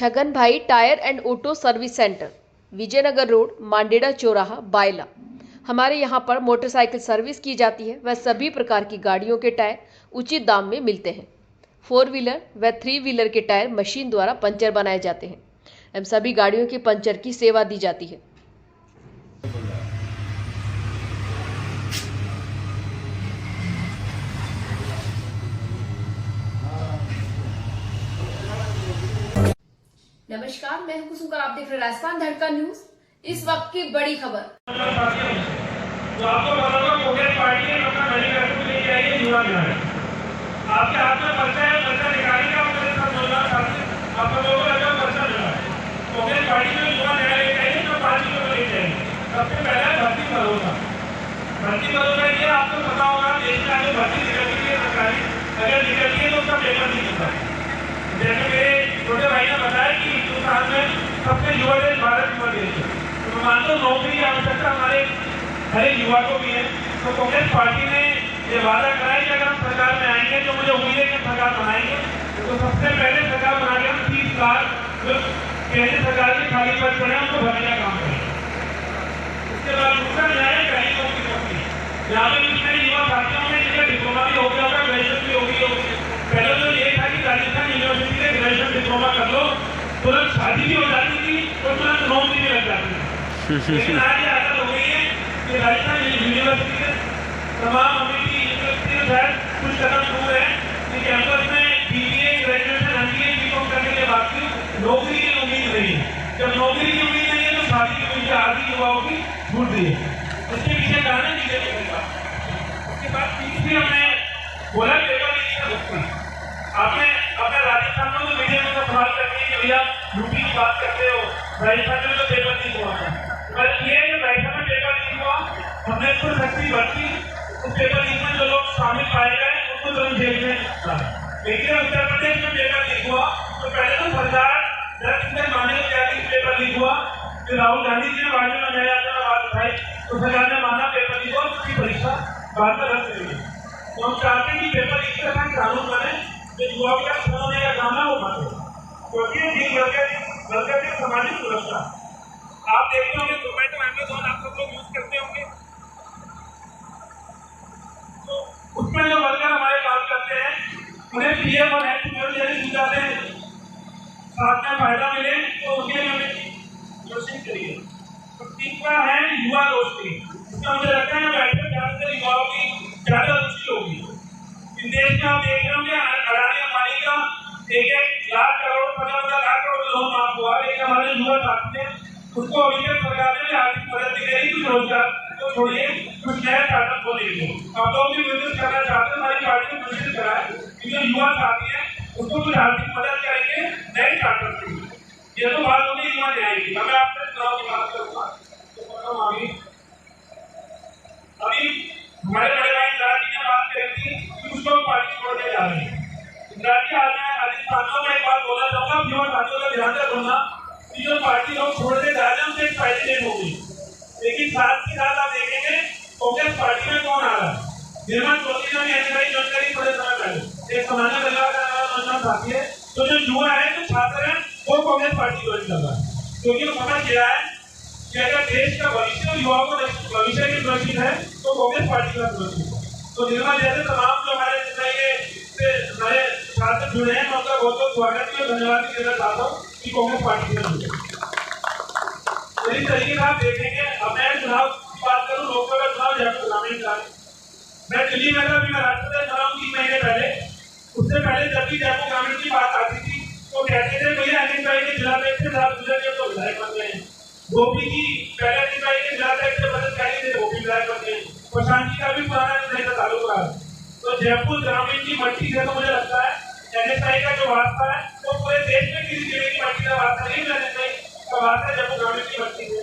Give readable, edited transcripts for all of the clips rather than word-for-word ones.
Chhagan Bhai tyre and auto service centre, Vijaynagar road, Mandeda चौराहा, बायला। हमारे यहाँ पर मोटरसाइकिल सर्विस की जाती है। वह सभी प्रकार की गाड़ियों के टायर उचित दाम में मिलते हैं। 4 व्हीलर व 3 व्हीलर के टायर मशीन द्वारा पंचर बनाए जाते हैं एवं सभी गाड़ियों के पंचर की सेवा दी जाती है। नमस्कार, मैं हूं कुसुम, आप देख रहे हैं राजस्थान धड़कन न्यूज। इस वक्त की बड़ी खबर। तो आपको पता होगा कांग्रेस पार्टी ने अपना मैनिफेस्टो लेके आई है युवा न्याय। आपके हाथ में पर्चा है, पर्चा निकालेंगे आप मेरे साथ बोलना चाहते हैं। आप लोगों को लगा पर्चा मिला है। कांग्रेस पार्टी ने युवा न्याय लेके आई है, जो 5 किलो में लेके आई है। सबसे पहले भर्ती भरोसा। भर्ती भरोसा ये आपको पता होगा, देश में आगे भर्ती निकलती है सरकारी, अगर निकलती है तो उसका पेपर नहीं मिलता है। जैसे मेरे छोटे भाई ने बताया कि हिंदुस्तान में सबसे युवा देश भारत युवा देश है। तो मैं मानता हूँ नौकरी की आवश्यकता हमारे हर एक युवा को भी है। तो कांग्रेस पार्टी ने ये वादा करा है कि अगर हम सरकार में आएंगे, जो मुझे उम्मीद है कि सरकार बनाएंगे, तो सबसे पहले सरकार बना के हम 30 लाख जो केंद्र सरकार के खाली पद पड़े हैं उनको भरने का काम करेंगे। उसके बाद दूसरा न्याय है टेलीकॉम की कंपनी। यहाँ पे जितने युवा साथियों में जिनका डिप्लोमा भी हो गया होगा, ग्रेजुएशन भी हो गई होगी। पहले तो ये था कि राजस्थान यूनिवर्सिटी से ग्रेजुएशन डिप्लोमा कर लो, तुरंत शादी भी हो जाती थी और तुरंत नौकरी भी लग जाती थी। लेकिन आज ये आदत हो गई है कि राजस्थान यूनिवर्सिटी के तमाम अमेरिकी यूनिवर्सिटी में शायद कुछ कदम दूर है कि कैंपस में BBA, ग्रेजुएशन, MBA, BCom करने के बाद भी नौकरी की उम्मीद नहीं है। जब नौकरी की उम्मीद नहीं है तो शादी की उम्मीद आदि युवाओं की छूट रही है। इसके पीछे कारण है बीजेपी का। उसके बाद तीसरी हमने बोला पेपर लीक का नुकसान। आपने अपने राजस्थान में तो मीडिया में सवाल करते हैं कि भैया यूपी की बात करते हो, राजस्थान में तो पेपर लीक हुआ था। बस ये है कि राजस्थान में पेपर लीक हुआ, हमने इसको सख्ती बरती। उस पेपर लीक में जो लोग शामिल पाए गए उनको तुरंत जेल में डाला। लेकिन उत्तर प्रदेश में पेपर लीक हुआ तो पहले तो सरकार 10 दिन तक माने क्या कि पेपर लीक हुआ। फिर राहुल गांधी जी ने बाद में नया बात उठाई तो सरकार ने माना पेपर लीक हुआ, उसकी परीक्षा बाद में रद्द करी। तो हम चाहते हैं कि पेपर लीक के साथ कानून बने, जो युवाओं का होने का काम है वो माने, क्योंकि ये सामाजिक सुरक्षा। आप देखते होंगे जोमेटो, अमेज़न आप सब लोग यूज करते होंगे, तो उसमें जो वर्कर हमारे काम करते हैं उन्हें PF और हेल्थ इंश्योरेंस दी जाते हैं, साथ में फायदा मिले तो उनके लिए हमें कोशिश करिए। तो तीसरा है युवा दोस्ती। इसमें मुझे लगता है बैठकर ज्यादातर युवाओं की ज्यादा रुचि होगी। देश में आप देख रहे होंगे अडानी अंबानी का 1 लाख करोड़ 50 लाख करोड़ लोन माफ हुआ, लेकिन हमारे युवा साथी हैं उसको अभी तक सरकार ने आर्थिक मदद दी गई, कुछ रोजगार तो छोड़िए कुछ नया स्टार्टअप खोलने के लिए। आप लोग भी बिजनेस करना चाहते हैं, हमारी पार्टी ने कोशिश करा है कि जो युवा साथी हैं उसको कुछ आर्थिक मदद करेंगे नए स्टार्टअप के लिए। ये तो बात होगी युवा न्याय की। मैं आपसे चुनाव की बात करूँगा तो अभी हमारे बड़े भाई इंदिरा जी ने बात करी थी कि उसको पार्टी छोड़ने जा रहे हैं। इंदिरा जी आज मैं राजस्थान में एक बात बोलना चाहूँगा, युवा साथियों का ध्यान रखूंगा कि जो पार्टी लोग छोड़ने जा रहे हैं उनसे एक फायदे होगी। लेकिन साथ ही साथ आप देखेंगे कांग्रेस पार्टी में कौन आ रहा है। निर्मल ज्योति ने एनआई जानकारी थोड़े समय पहले एक समाना परिवार का नाम साथी है, तो जो युवा है जो छात्र है वो कांग्रेस पार्टी ज्वाइन कर रहा है, क्योंकि वो समझ गया है कि अगर देश का भविष्य और युवाओं को भविष्य की सुरक्षित है तो कांग्रेस पार्टी का सुरक्षित है। तो निर्मल जैसे तमाम जो हमारे हमारे छात्र जुड़े हैं, मैं उनका बहुत बहुत स्वागत और धन्यवाद देना चाहता हूँ कि कांग्रेस पार्टी से जुड़े। इस तरीके से आप देखेंगे, अब मैं चुनाव की बात करूँ, लोकसभा चुनाव जयपुर ग्रामीण का, मैं दिल्ली में था, अभी महाराष्ट्र में चुनाव 3 महीने पहले। उससे पहले जब भी जयपुर ग्रामीण की बात आती थी तो कहते थे भैया अनिल भाई के जिला में से साथ गुजर के तो विधायक बन गए। गोपी जी पहले अनिल भाई के जिला में से मदद करी थे, गोपी विधायक बन गए। प्रशांत जी का भी पुराना नहीं था तालुक रहा। तो जयपुर ग्रामीण की मट्टी से तो मुझे लगता है NSI का जो वास्ता है वो पूरे देश में किसी जिले की मट्टी का वास्ता नहीं, NSI का वास्ता है जयपुर ग्रामीण की मट्टी से।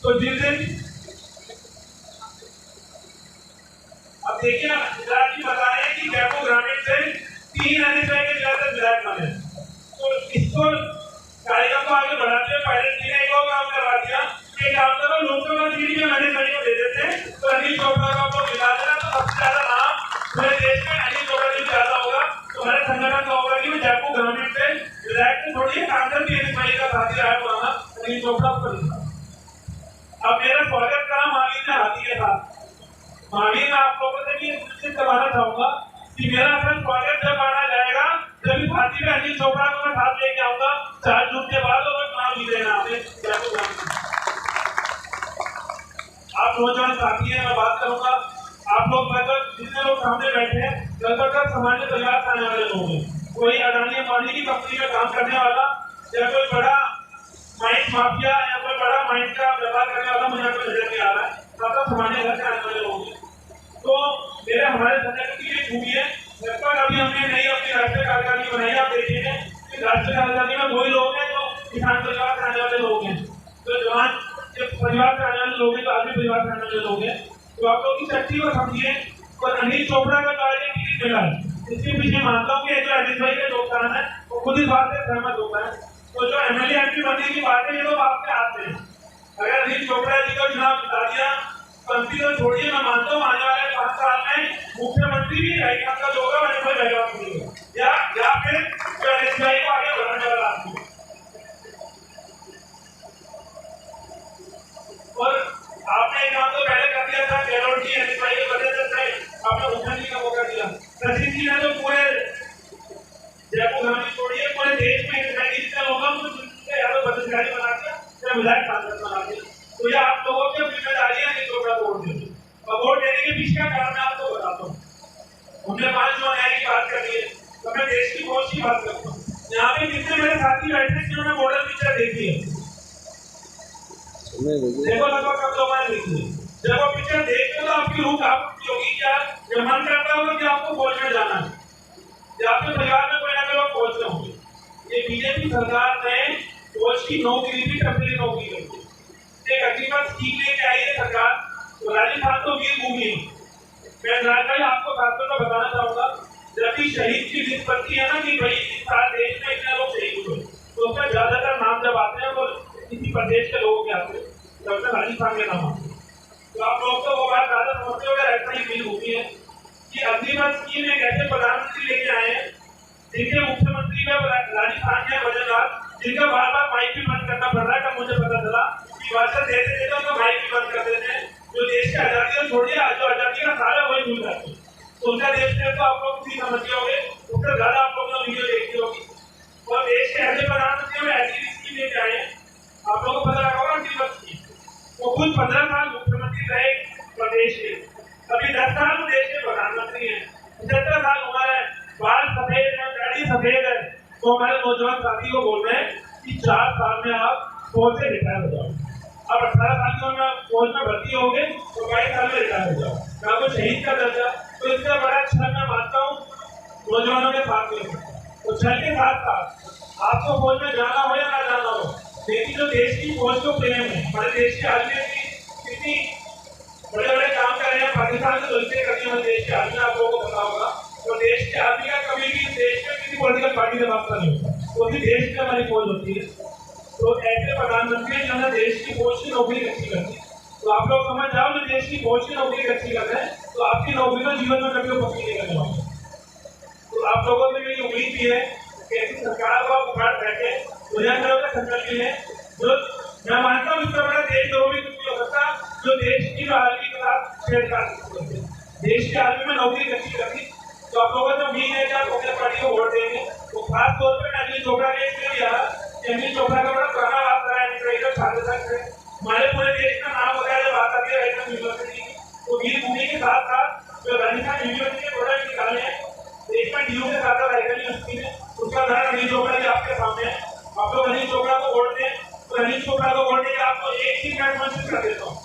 तो जिस दिन अब देखिए ना, गुजरात जी बता रहे हैं कि जयपुर ग्रामीण से 3 NSI के जिला तक विधायक बने। तो इसको कार्यक्रम को आगे बढ़ाते हुए पायलट जी ने एक और काम करवा दिया कि काम करो लोकसभा सीट में NSI को दे देते हैं तो अनिल चोपड़ा को आपको मिला देना, तो सबसे ज्यादा नाम पूरे देश में अनिल चोपड़ा जी ज्यादा होगा। तो हमारे संगठन का होगा कि जयपुर ग्रामीण से विधायक से थोड़ी सांसद भी साथी रहा पुराना अनिल चोपड़ा को नहीं। अब मेरा स्वागत करा महावीर ने हाथी के साथ। महावीर मैं आप लोगों से भी निश्चित करवाना चाहूंगा कि मेरा अपना स्वागत जब माना जाएगा जब इस हाथी में अनिल चोपड़ा को मैं साथ लेके आऊंगा 4 जून के बाद और नाम लिख देना आपने। आप नौजवान साथी हैं, मैं बात करूंगा आप लोग मतलब जितने लोग सामने बैठे हैं लगभग सामान्य परिवार से आने वाले लोग हैं। कोई अडानी अंबानी की कंपनी में काम करने वाला या कोई बड़ा माइंड माफिया या कोई बड़ा माइंड का व्यापार करने वाला मुझे आपको नजर नहीं आ रहा है। सब सामान्य घर से आने वाले लोग हैं। तो मेरे हमारे संगठन की ये खूबी है लगभग अभी हमने नई अपनी राष्ट्रीय कार्यकारिणी बनाई। आप देखिए कि राष्ट्रीय कार्यकारिणी में वही लोग हैं जो किसान परिवार से आने वाले लोग हैं, जो जवान परिवार से आने वाले लोग हैं, जो आदमी परिवार से आने वाले लोग हैं। तो आप लोग की शक्ति को समझिए। और अनिल चोपड़ा का कार्य टिकट मिला है, इसके पीछे मानता हूँ कि जो अनिल भाई का योगदान है वो खुद इस बात से सहमत होता है। तो जो एमएलए एमपी बनने की बात है ये लोग आपके हाथ में है। अगर अनिल चोपड़ा जी को चुनाव जिता दिया पंक्ति तो छोड़िए, मैं मानता हूँ आने वाले 5 साल में मुख्यमंत्री भी रहेगा का जो होगा अनिल भाई रहेगा या फिर जो अनिल भाई को आगे बढ़ाने वाला आदमी। और आपने एक काम तो पहले कर दिया था गहलोत जी अनिल भाई के बदले से आपने मुख्यमंत्री का मौका दिया। सचिन जी ने तो पूरे जयपुर गांधी छोड़िए पूरे देश में जितना होगा उनको या तो पदाधिकारी बना दिया या विधायक सांसद बना दिया। तो ये आप लोगों की जिम्मेदारी है कि वोट देने और वोट देने के पीछे का कारण मैं आपको बताता हूँ। हमने 5 जो न्याय की बात कर ली है तो मैं देश की फौज की बात करता हूँ। यहाँ पे जितने मेरे साथी बैठे जिन्होंने मॉडल पिक्चर देखी है देखो लगभग आप लोगों ने देखी है। जब वो पिक्चर देखते तो आपकी रूह कांपती होगी क्या जब मन करता होगा कि आपको फौज में जाना है या आपके परिवार में कोई ना कोई लोग फौज में होंगे। ये बीजेपी सरकार ने फौज की नौकरी भी टेम्परेरी नौकरी कर दी। एक अजीब स्कीम लेके आई है सरकार। तो राजस्थान तो वीर भूमि मैं जानकारी आपको खासतौर पर बताना चाहूंगा। जब भी शहीद की लिस्ट बनती है ना कि भाई इस साल देश में इतने लोग शहीद हुए तो उसका ज्यादातर नाम जब आते हैं वो किसी प्रदेश के लोगों के आते हैं, सबसे राजस्थान के नाम आते हैं। तो आप लोग तो वो बात ज्यादा समझते हो ऐसा ही फील होती है कि अग्निपथ स्कीम एक ऐसे प्रधानमंत्री लेके आए हैं जिनके मुख्यमंत्री में राजस्थान के वजहदार जिनका बार बार माइक भी बंद करना पड़ रहा है। तब मुझे पता चला कि भाषण देते देते उनका माइक भी बंद कर देते हैं। जो देश की आजादी को छोड़िए जो आजादी का सारा वही भूल जाते हैं। तो उनका देश में तो आप लोग भी समझ होंगे उससे ज्यादा आप लोगों ने वीडियो देखी होगी। और देश के ऐसे प्रधानमंत्री में ऐसी स्कीम लेके आए हैं आप लोगों को पता लगा होगा अग्निपथ स्कीम। वो खुद 15 साल मुख्यमंत्री रहे प्रदेश के, अभी 10 साल देश के प्रधानमंत्री हैं, 75 साल उम्र है, बाल सफेद है, दाढ़ी सफेद है। तो हमारे नौजवान साथी को बोल रहे हैं कि 4 साल में आप फौज से रिटायर हो जाओ। अब 18 साल की उम्र में फौज में भर्ती होंगे तो 22 साल में रिटायर हो जाओ। ना कोई शहीद का दर्जा। तो इसका बड़ा छल मैं मानता हूँ नौजवानों के साथ में। तो छल के साथ साथ आपको फौज में जाना हो या ना जाना हो, लेकिन जो देश की फौज को प्रेम है, हमारे देश के आदमी की कितनी बड़े बड़े काम कर रहे हैं, पाकिस्तान से दोस्ती कर रही है देश के आदमी, आप लोगों को पता होगा। तो देश के आदमी का कभी भी देश में किसी पॉलिटिकल पार्टी से वास्ता नहीं होता, तो भी देश में हमारी फौज होती है। तो ऐसे प्रधानमंत्री जो देश की फौज की नौकरी अच्छी करती है। तो आप लोग समझ जाओ जो देश की फौज की नौकरी अच्छी कर रहे हैं तो आपकी नौकरी तो जीवन में कभी पक्की नहीं करने वाली। तो आप लोगों से मेरी उम्मीद भी है कि ऐसी सरकार को आप उखाड़ बैठे मुझे संकल्प है जो मैं मानता हूँ इसका बड़ा देश जो भी कुछ हो सकता जो देश की आदमी के साथ छेड़छाड़ देश के आदमी में नौकरी अच्छी करती। तो आप लोगों से उम्मीद है कि आप कांग्रेस पार्टी को वोट देंगे। तो खास तौर पर अनिल चोपड़ा ने इसलिए दिया अनिल चोपड़ा का बड़ा पुराना बात रहा है छात्र संघ है, हमारे पूरे देश का नाम होता है जब बात आती है राजस्थान यूनिवर्सिटी की। तो वीर भूमि के साथ साथ जो राजस्थान यूनिवर्सिटी के प्रोडक्ट निकाले हैं देश में डीयू के साथ राजस्थान यूनिवर्सिटी ने उसका उदाहरण अनिल चोपड़ा जी आपके सामने है। आप लोग अनिल चोपड़ा को वोट दें तो अनिल चोपड़ा को वोट देकर आपको एक ही मैं कर देता हूँ